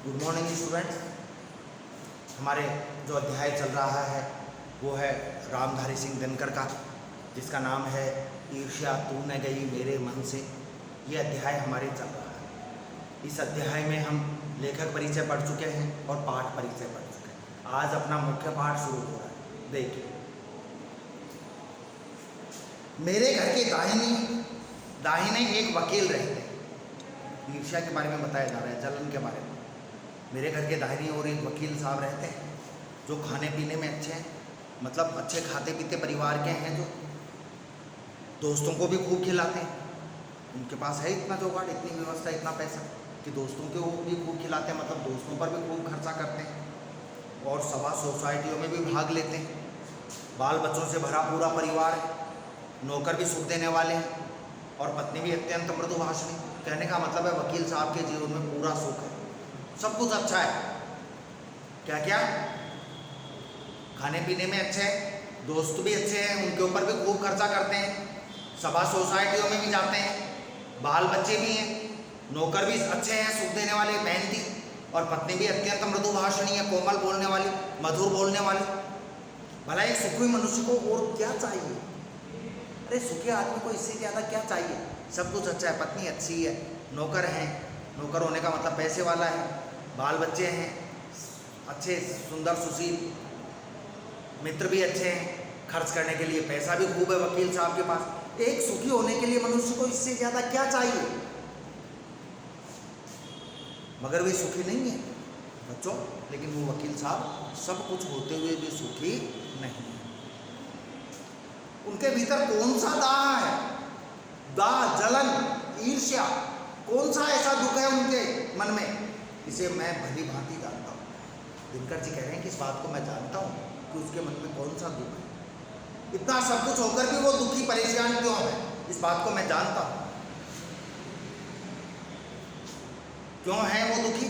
Good morning students. हमारे जो अध्याय चल रहा है वो है रामधारी सिंह दिनकर का, जिसका नाम है ईर्ष्या तू न गई मेरे मन से। ये अध्याय हमारे चल रहा है। इस अध्याय में हम लेखक परिचय पढ़ चुके हैं और पाठ परिचय पढ़ चुके हैं। आज अपना मुख्य पाठ शुरू हो रहा है। देखिए, मेरे घर के दाहिने एक वकील रहते हैं। ईर्ष्या के बारे में बताया जा रहा है, जलन के बारे में। मेरे घर के दाहिनी ओर एक वकील साहब रहते हैं जो खाने पीने में अच्छे हैं, मतलब अच्छे खाते पीते परिवार के हैं, जो दोस्तों को भी खूब खिलाते हैं। उनके पास है इतना जुगाड़, इतनी व्यवस्था, इतना पैसा कि दोस्तों को भी खूब खिलाते हैं, मतलब दोस्तों पर भी खूब खर्चा करते हैं और सभा सोसाइटियों में भी भाग लेते हैं। बाल बच्चों से भरा पूरा परिवार है, नौकर भी सुख देने वाले हैं और पत्नी भी अत्यंत मृदुभाषिणी। कहने का मतलब है वकील साहब के जीवन में पूरा सुख है, सब कुछ अच्छा है। क्या क्या? खाने पीने में अच्छे हैं, दोस्त भी अच्छे हैं, उनके ऊपर भी खूब खर्चा करते हैं, सभा सोसाइटियों में भी जाते हैं, बाल बच्चे भी हैं, नौकर भी अच्छे हैं, सुख देने वाले, मेहनती, और पत्नी भी अत्यंत मृदुभाषिणी है, कोमल बोलने वाली, मधुर बोलने वाली। भला एक सुखी मनुष्य को और क्या चाहिए? अरे सुखी आदमी को इससे ज़्यादा क्या चाहिए? सब कुछ अच्छा है, पत्नी अच्छी है, नौकर हैं, नौकर होने का मतलब पैसे वाला है, बाल बच्चे हैं अच्छे, सुंदर सुशील, मित्र भी अच्छे हैं, खर्च करने के लिए पैसा भी खूब है वकील साहब के पास। एक सुखी होने के लिए मनुष्य को इससे ज़्यादा क्या चाहिए? मगर वे सुखी नहीं है बच्चों, लेकिन वो वकील साहब सब कुछ होते हुए भी सुखी नहीं है। उनके भीतर कौन सा दाह है? दाह, जलन, ईर्ष्या, कौन सा ऐसा दुख है उनके मन में? इसे मैं भली भांति जानता हूँ। दिनकर जी कह रहे हैं कि इस बात को मैं जानता हूँ कि उसके मन में कौन सा दुख है। इतना सब कुछ होकर भी वो दुखी परेशान क्यों है, इस बात को मैं जानता हूँ। क्यों है वो दुखी?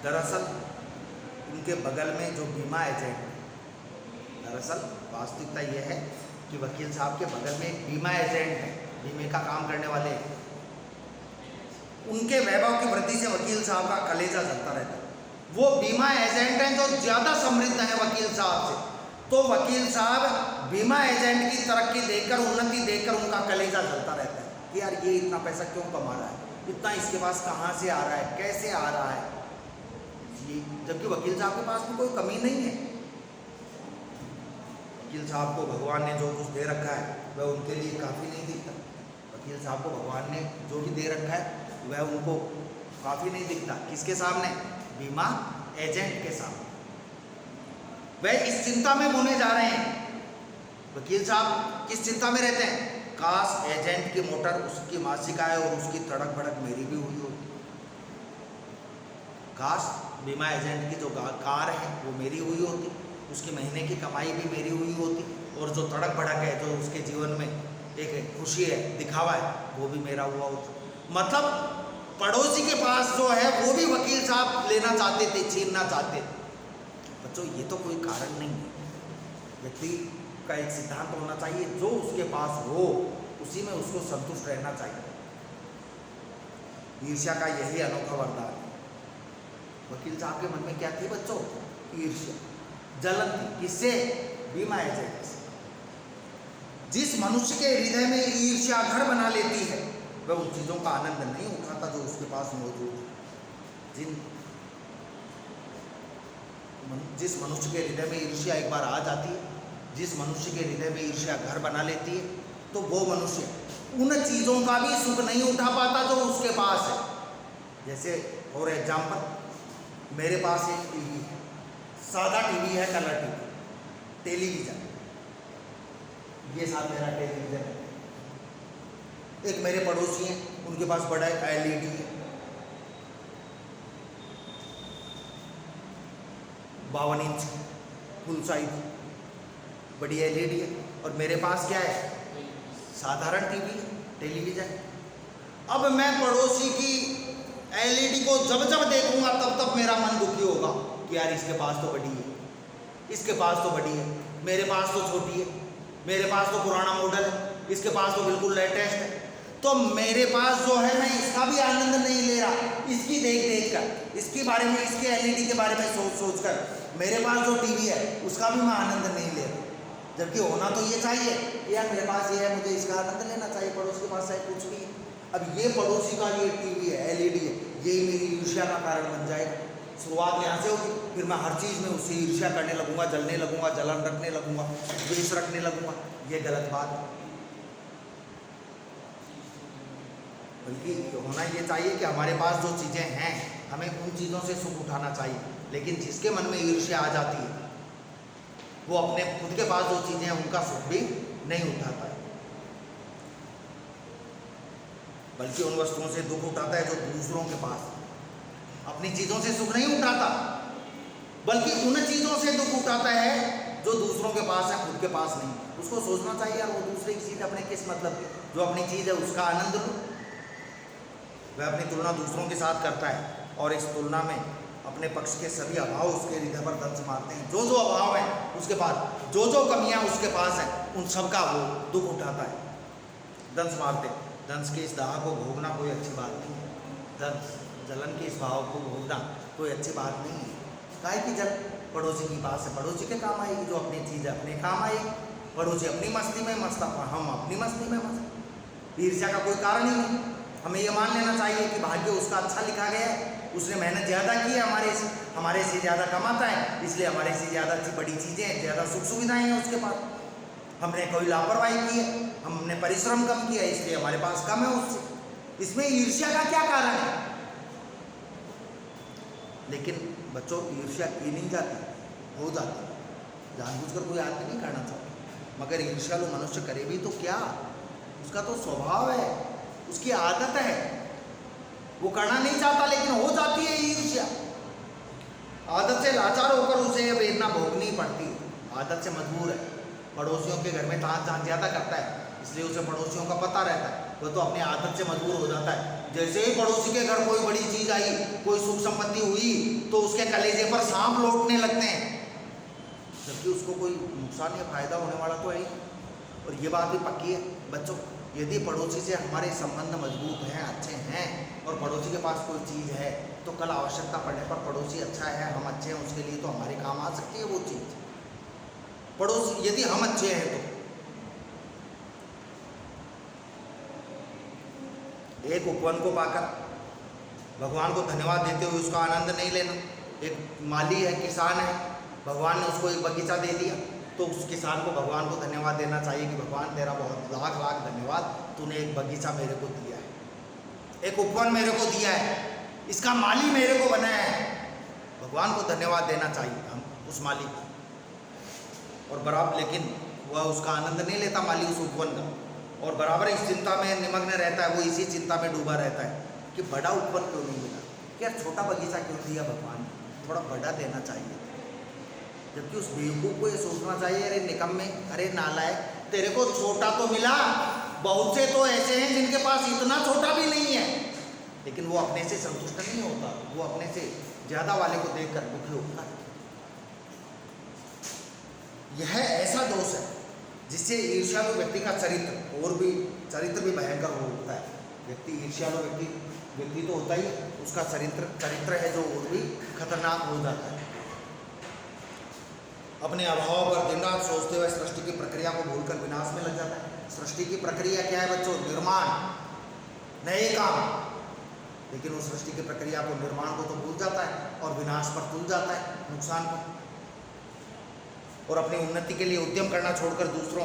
दरअसल उनके बगल में जो बीमा एजेंट है, दरअसल वास्तविकता यह है कि वकील साहब के बगल में एक बीमा एजेंट है, बीमे का काम करने वाले। उनके वैभव की वृद्धि से वकील साहब का कलेजा जलता रहता है। वो बीमा एजेंट हैं जो ज़्यादा समृद्ध हैं वकील साहब से, तो वकील साहब बीमा एजेंट की तरक्की देखकर, उन्नति देखकर उनका कलेजा जलता रहता है कि यार ये इतना पैसा क्यों कमा रहा है, इतना इसके पास कहाँ से आ रहा है, कैसे आ रहा है, जबकि वकील साहब के पास भी कोई कमी नहीं है। वकील साहब को भगवान ने जो कुछ दे रखा है वह उनके लिए काफ़ी नहीं दिखता। वकील साहब को भगवान ने जो भी दे रखा है वह उनको काफ़ी नहीं दिखता। किसके सामने? बीमा एजेंट के सामने। वह इस चिंता में बुने जा रहे हैं। वकील साहब किस चिंता में रहते हैं? काश एजेंट की मोटर, उसकी मासिक आय और उसकी तड़क भड़क मेरी भी हुई होती। काश बीमा एजेंट की जो कार है वो मेरी हुई होती, उसकी महीने की कमाई भी मेरी हुई होती, और जो तड़क भड़क है, जो उसके जीवन में एक खुशी है, दिखावा है, वो भी मेरा हुआ होता। मतलब पड़ोसी के पास जो है वो भी वकील साहब लेना चाहते थे, छीनना चाहते थे। बच्चों ये तो कोई कारण नहीं है। व्यक्ति का एक सिद्धांत होना चाहिए, जो उसके पास हो उसी में उसको संतुष्ट रहना चाहिए। ईर्ष्या का यही अनोखा वरदान है। वकील साहब के मन में क्या थी बच्चों? ईर्ष्या, जलन थी। किससे? बीमा एजेंट से। जिस मनुष्य के हृदय में ईर्ष्या घर बना लेती है वह उन चीज़ों का आनंद नहीं उठाता जो उसके पास मौजूद है। जिस मनुष्य के हृदय में ईर्ष्या एक बार आ जाती है, जिस मनुष्य के हृदय में ईर्ष्या घर बना लेती है, तो वो मनुष्य उन चीज़ों का भी सुख नहीं उठा पाता जो उसके पास है। जैसे फॉर एग्जाम्पल, मेरे पास एक टीवी है, सादा टीवी है, कलर टीवी, टेलीविज़न। ये साथ मेरा टेलीविज़न है। एक मेरे पड़ोसी हैं, उनके पास बड़ा LED है, 52 इंच फुल साइज बड़ी LED है, और मेरे पास क्या है? साधारण टीवी है, टेलीविज़न। अब मैं पड़ोसी की LED को जब जब देखूंगा तब तब मेरा मन दुखी होगा कि यार इसके पास तो बड़ी है, इसके पास तो बड़ी है, मेरे पास तो छोटी है, मेरे पास तो पुराना मॉडल है, इसके पास तो बिल्कुल लेटेस्ट है। तो मेरे पास जो है मैं इसका भी आनंद नहीं ले रहा, इसकी देख देख कर, इसके बारे में, इसके एलईडी के बारे में सोच सोच कर, मेरे पास जो टीवी है उसका भी मैं आनंद नहीं ले रहा। जबकि होना तो ये चाहिए कि यार मेरे पास ये है, मुझे इसका आनंद लेना चाहिए, पड़ोसी के पास चाहे कुछ भी है। अब ये पड़ोसी का ये टीवी है, एलईडी है, यही मेरी ईर्ष्या का कारण बन जाएगा। शुरुआत यहाँ से होगी, फिर मैं हर चीज़ में उससे ईर्ष्या करने लगूंगा, जलने लगूंगा, जलन रखने लगूंगा, द्वेष रखने लगूंगा। ये गलत बात है। बल्कि होना ये चाहिए कि हमारे पास जो चीज़ें हैं हमें उन चीज़ों से सुख उठाना चाहिए। लेकिन जिसके मन में ईर्ष्या आ जाती है वो अपने खुद के पास जो चीज़ें हैं उनका सुख भी नहीं उठाता है, बल्कि उन वस्तुओं से दुख उठाता है जो दूसरों के पास। अपनी चीज़ों से सुख नहीं उठाता, बल्कि उन चीज़ों से दुख उठाता है जो दूसरों के पास है, खुद के पास नहीं। उसको सोचना चाहिए यार वो दूसरे की चीज़ अपने किस मतलब की, जो अपनी चीज़ है उसका आनंद लो। वह अपनी तुलना दूसरों के साथ करता है और इस तुलना में अपने पक्ष के सभी अभाव उसके हृदय पर दंश मारते हैं। जो जो अभाव है उसके पास, जो जो कमियां उसके पास हैं, उन सब का वो दुख उठाता है, दंश मारते। दंश के इस दाह को भोगना कोई अच्छी बात नहीं है। दंश जलन के इस भाव को भोगना कोई अच्छी बात नहीं है। काहे की जल पड़ोसी के पास है, पड़ोसी के काम आएगी, जो अपनी चीज़ है अपने काम आएगी। पड़ोसी अपनी मस्ती में मस्त, हम अपनी मस्ती में मस्त। ईर्ष्या का कोई कारण ही नहीं। हमें ये मान लेना चाहिए कि भाग्य उसका अच्छा लिखा गया है, उसने मेहनत ज़्यादा की है, हमारे से ज़्यादा कमाता है, इसलिए हमारे से ज़्यादा बड़ी चीज़ें हैं, ज़्यादा सुख सुविधाएं हैं उसके पास। हमने कोई लापरवाही की है, हमने परिश्रम कम किया, इसलिए हमारे पास कम है उससे। इसमें ईर्ष्या का क्या कारण है? लेकिन बच्चों, ईर्ष्या की नहीं जाती, हो जाती। जानबूझकर कोई आदमी नहीं करना चाहता, मगर ईर्ष्यालु मनुष्य करे भी तो क्या, उसका तो स्वभाव है, उसकी आदत है। वो करना नहीं चाहता लेकिन हो जाती है ईर्ष्या। आदत से लाचार होकर उसे ये वेदना भोगनी पड़ती है, आदत से मजबूर है। पड़ोसियों के घर में तान झान ज़्यादा करता है, इसलिए उसे पड़ोसियों का पता रहता है, वह तो अपनी आदत से मजबूर हो जाता है। जैसे ही पड़ोसी के घर कोई बड़ी चीज़ आई, कोई सुख संपत्ति हुई, तो उसके कलेजे पर सांप लौटने लगते हैं, जबकि उसको कोई नुकसान या फायदा होने वाला तो है ही। और ये बात भी पक्की है बच्चों, यदि पड़ोसी से हमारे संबंध मजबूत हैं, अच्छे हैं, और पड़ोसी के पास कोई चीज़ है, तो कल आवश्यकता पड़ने पर पड़ोसी अच्छा है, हम अच्छे हैं, उसके लिए तो हमारे काम आ सकती है वो चीज़। पड़ोसी यदि हम अच्छे हैं तो। एक उपवन को पाकर भगवान को धन्यवाद देते हुए उसका आनंद नहीं लेना। एक माली है, किसान है, भगवान ने उसको एक बगीचा दे दिया, तो उस किसान को भगवान को धन्यवाद देना चाहिए कि भगवान तेरा बहुत लाख लाख धन्यवाद, तूने एक बगीचा मेरे को दिया है, एक उपवन मेरे को दिया है, इसका माली मेरे को बनाया है। भगवान को धन्यवाद देना चाहिए हम उस माली को। और बराबर, लेकिन वह उसका आनंद नहीं लेता माली उस उपवन का, और बराबर इस चिंता में निमग्न रहता है, वो इसी चिंता में डूबा रहता है कि बड़ा उपवन क्यों नहीं मिला, क्या छोटा बगीचा क्यों दिया भगवान ने, थोड़ा बड़ा देना चाहिए। जबकि उस बेवकूफ़ को ये सोचना चाहिए, अरे निकम्मे, अरे नालायक, तेरे को छोटा तो मिला, बहुत से तो ऐसे हैं जिनके पास इतना छोटा भी नहीं है, लेकिन वो अपने से संतुष्ट नहीं होता, वो अपने से ज़्यादा वाले को देखकर दुखी होता है। यह ऐसा दोष है जिससे ईर्ष्यालु व्यक्ति का चरित्र भी भयंकर हो उठता है। व्यक्ति ईर्ष्यालु व्यक्ति तो होता ही, उसका चरित्र है जो और भी खतरनाक हो जाता है। अपने अभाव पर दिन रात सोचते हुए सृष्टि की प्रक्रिया को भूलकर विनाश में लग जाता है। सृष्टि की प्रक्रिया क्या है बच्चों? निर्माण, नए काम। लेकिन उस सृष्टि की प्रक्रिया को, निर्माण को तो भूल जाता है और विनाश पर तुल जाता है, नुकसान को। और अपनी उन्नति के लिए उद्यम करना छोड़कर दूसरों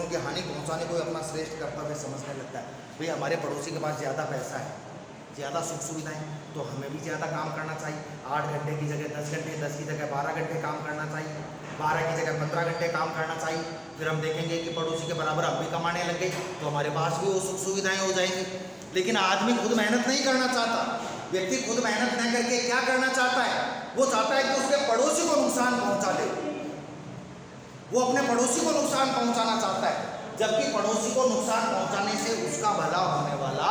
की हानि पहुंचाने को अपना श्रेष्ठ कर्तव्य समझने लगता है। भाई हमारे पड़ोसी के पास ज़्यादा पैसा है, ज़्यादा सुख सुविधाएं, तो हमें भी ज़्यादा काम करना चाहिए। 8 घंटे की जगह 10 घंटे, 10 की जगह 12 घंटे काम करना चाहिए, 12 की जगह 15 घंटे काम करना चाहिए। फिर हम देखेंगे कि पड़ोसी के बराबर हम भी कमाने लग गए, तो हमारे पास भी वो सुख सुविधाएँ हो जाएंगी। लेकिन आदमी खुद मेहनत नहीं करना चाहता। व्यक्ति खुद मेहनत न करके क्या करना चाहता है? वो चाहता है कि उसके पड़ोसी को नुकसान पहुँचा दे, वो अपने पड़ोसी को नुकसान पहुंचाना चाहता है, जबकि पड़ोसी को नुकसान पहुंचाने से उसका भला होने वाला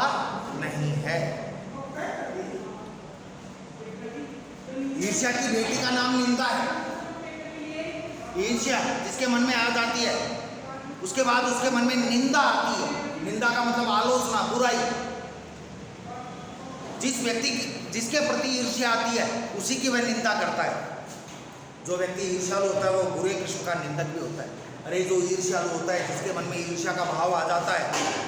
नहीं है। ईर्ष्या की बेटी का नाम निंदा है। ईर्ष्या जिसके मन में आ जाती है, उसके बाद उसके मन में निंदा आती है। निंदा का मतलब आलोचना, बुराई। जिस व्यक्ति जिसके प्रति ईर्ष्या आती है उसी की वह निंदा करता है। जो व्यक्ति ईर्ष्यालु होता है वो बुरे कृष्ण का निंदक भी होता है। अरे जो ईर्ष्यालु होता है, जिसके मन में ईर्ष्या का भाव आ जाता है,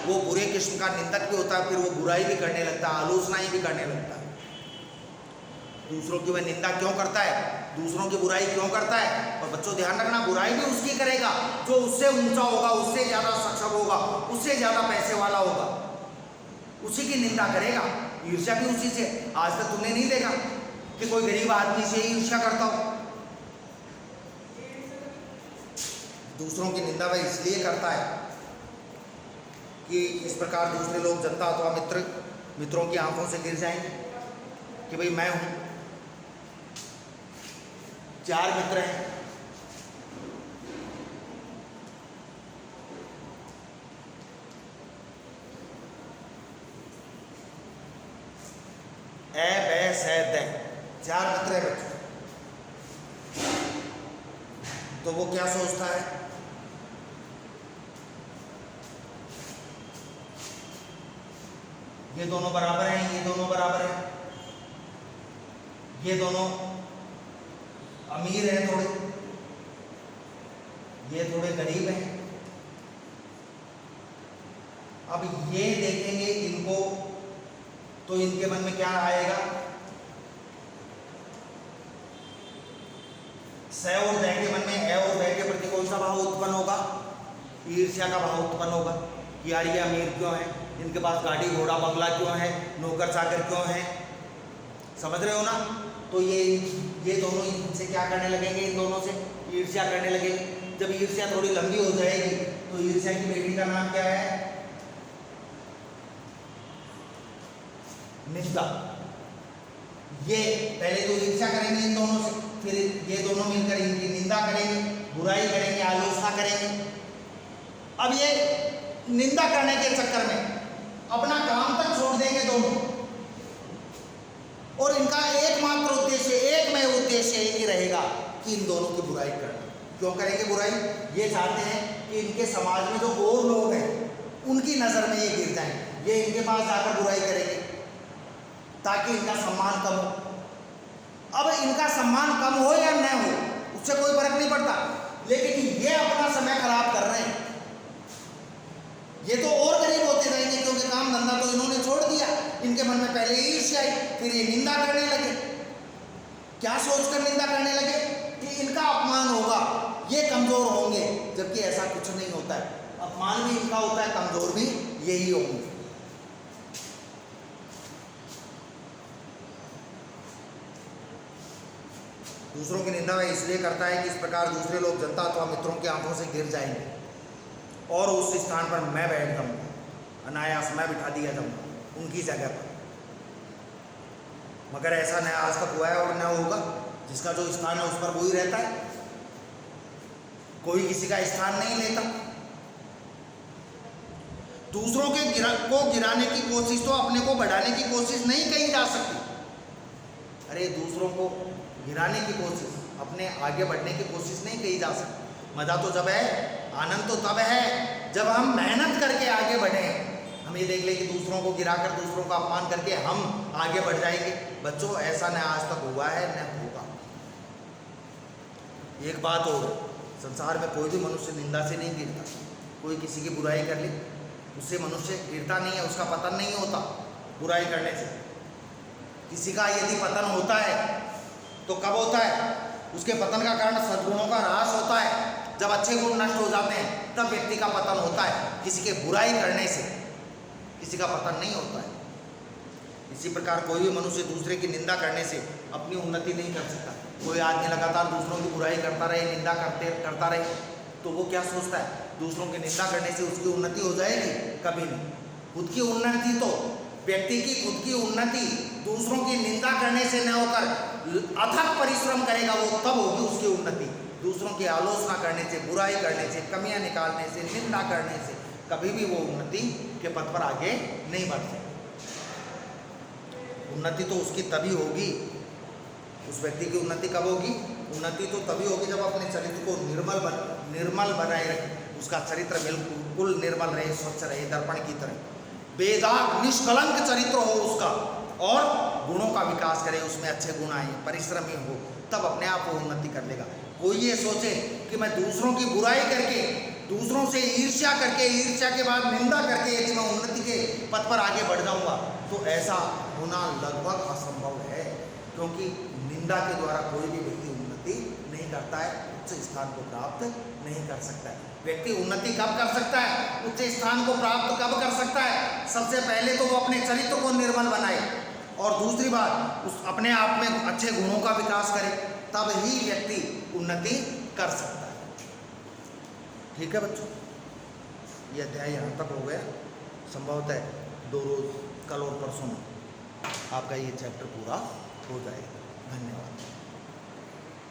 वो बुरे कृष्ण का निंदक भी होता है। फिर वो बुराई भी करने लगता है, आलोचनाएं भी करने लगता है। दूसरों की वह निंदा क्यों करता है, दूसरों की बुराई क्यों करता है? और बच्चों ध्यान रखना, बुराई भी उसकी करेगा जो उससे ऊंचा होगा, उससे ज्यादा सक्षम होगा, उससे ज्यादा पैसे वाला होगा, उसी की निंदा करेगा। ईर्ष्या भी उसी से। आज तक तुमने नहीं देखा कि कोई गरीब आदमी से ईर्ष्या करता हो? दूसरों की निंदा वह इसलिए करता है कि इस प्रकार दूसरे लोग, जनता अथवा मित्रों की आंखों से गिर जाएंगे कि भाई मैं हूं। 4 मित्र हैं, ए बे से दे, 4 मित्र है बच्चों। तो वो क्या सोचता है? ये दोनों बराबर हैं, ये दोनों बराबर हैं, ये दोनों अमीर हैं थोड़े, ये थोड़े गरीब हैं। अब ये देखेंगे इनको तो इनके मन में क्या आएगा? स और द के मन में ए और ब के प्रति कौन सा भाव उत्पन्न होगा? ईर्ष्या का भाव उत्पन्न होगा कि यार ये अमीर क्यों है, इनके पास गाड़ी घोड़ा बंगला क्यों है, नौकर चाकर क्यों है। समझ रहे हो ना? तो ये दोनों इनसे क्या करने लगेंगे? इन दोनों से ईर्ष्या करने लगेंगे। जब ईर्ष्या थोड़ी लंबी हो जाएगी तो ईर्ष्या की बेटी का नाम क्या है? निंदा। ये पहले तो ईर्ष्या करेंगे इन दोनों से, फिर ये दोनों मिलकर इनकी निंदा करेंगे, बुराई करेंगे, आलोचना करेंगे। अब ये निंदा करने के चक्कर में अपना काम तक छोड़ देंगे दोनों, और इनका एकमात्र उद्देश्य, एकमेव उद्देश्य ही रहेगा कि इन दोनों की बुराई करना। क्यों करेंगे बुराई? ये चाहते हैं कि इनके समाज में जो और लोग हैं उनकी नजर में ये गिर जाएं, ये इनके पास जाकर बुराई करेंगे ताकि इनका सम्मान कम हो। अब इनका सम्मान कम हो या न हो उससे कोई फर्क नहीं पड़ता, लेकिन ये अपना समय खराब कर रहे हैं। ये तो और गरीब होते जाएंगे क्योंकि काम धंधा तो इन्होंने छोड़ दिया। इनके मन में पहले ईर्ष्या आई, फिर ये निंदा करने लगे। क्या सोचकर निंदा करने लगे? कि इनका अपमान होगा, ये कमजोर होंगे, जबकि ऐसा कुछ नहीं होता है। अपमान भी इनका होता है, कमजोर भी यही होंगे। दूसरों की निंदा वह इसलिए करता है कि इस प्रकार दूसरे लोग, जनता अथवा मित्रों की आंखों से गिर जाएंगे और उस स्थान पर मैं बैठ जाऊंगा, अनायास मैं बिठा दिया जाऊंगा उनकी जगह पर। मगर ऐसा न आज तक हुआ है और न होगा। जिसका जो स्थान है उस पर वही रहता है, कोई किसी का स्थान नहीं लेता। दूसरों के को गिराने की कोशिश तो अपने को बढ़ाने की कोशिश नहीं कही जा सकती। अरे दूसरों को गिराने की कोशिश, अपने आगे बढ़ने की कोशिश नहीं कही जा सकती। मजा तो जब है, आनंद तो तब है जब हम मेहनत करके आगे बढ़े। हम ये देख ले कि दूसरों को गिराकर, दूसरों का अपमान करके हम आगे बढ़ जाएंगे। बच्चों ऐसा न आज तक हुआ है न होगा। एक बात और, संसार में कोई भी मनुष्य निंदा से नहीं गिरता। कोई किसी की बुराई कर ले उससे मनुष्य गिरता नहीं है, उसका पतन नहीं होता बुराई करने से। किसी का यदि पतन होता है तो कब होता है? उसके पतन का कारण सद्गुणों का ह्रास होता है। जब अच्छे गुण नष्ट हो जाते हैं तब व्यक्ति का पतन होता है। किसी के बुराई करने से किसी का पतन नहीं होता है। इसी प्रकार कोई भी मनुष्य दूसरे की निंदा करने से अपनी उन्नति नहीं कर सकता। कोई आदमी लगातार दूसरों की बुराई करता रहे, निंदा करता रहे, तो वो क्या सोचता है? दूसरों की निंदा करने से उसकी उन्नति हो जाएगी? कभी नहीं। खुद की उन्नति तो, व्यक्ति की खुद की उन्नति दूसरों की निंदा करने से न होकर अथक परिश्रम करेगा, वो तब होगी उसकी उन्नति। दूसरों की आलोचना करने से, बुराई करने से, कमियां निकालने से, निंदा करने से कभी भी वो उन्नति के पथ पर आगे नहीं बढ़ सकता। उन्नति तो उसकी तभी होगी, उस व्यक्ति की उन्नति कब होगी? उन्नति तो तभी होगी जब अपने चरित्र को निर्मल बनाए रखे, उसका चरित्र बिल्कुल बिल्कुल निर्मल रहे, स्वच्छ रहे, दर्पण की तरह, बेदाग निष्कलंक चरित्र हो उसका, और गुणों का विकास करे, उसमें अच्छे गुण आए, परिश्रमी हो, तब अपने आप वो उन्नति कर लेगा। कोई ये सोचे कि मैं दूसरों की बुराई करके, दूसरों से ईर्ष्या करके, ईर्ष्या के बाद निंदा करके यदि मैं उन्नति के पथ पर आगे बढ़ जाऊंगा, तो ऐसा होना लगभग असंभव है, क्योंकि निंदा के द्वारा कोई भी व्यक्ति उन्नति नहीं करता है, उच्च स्थान को प्राप्त नहीं कर सकता है। व्यक्ति उन्नति कब कर सकता है, उच्च स्थान को प्राप्त कब कर सकता है? सबसे पहले तो वो अपने चरित्र को निर्मल बनाए, और दूसरी बात उस अपने आप में अच्छे गुणों का विकास करे, तब ही व्यक्ति उन्नति कर सकता है। ठीक है बच्चों, ये अध्याय यहाँ तक हो गया। संभवतः 2 रोज कल और परसों में आपका ये चैप्टर पूरा हो जाएगा। धन्यवाद।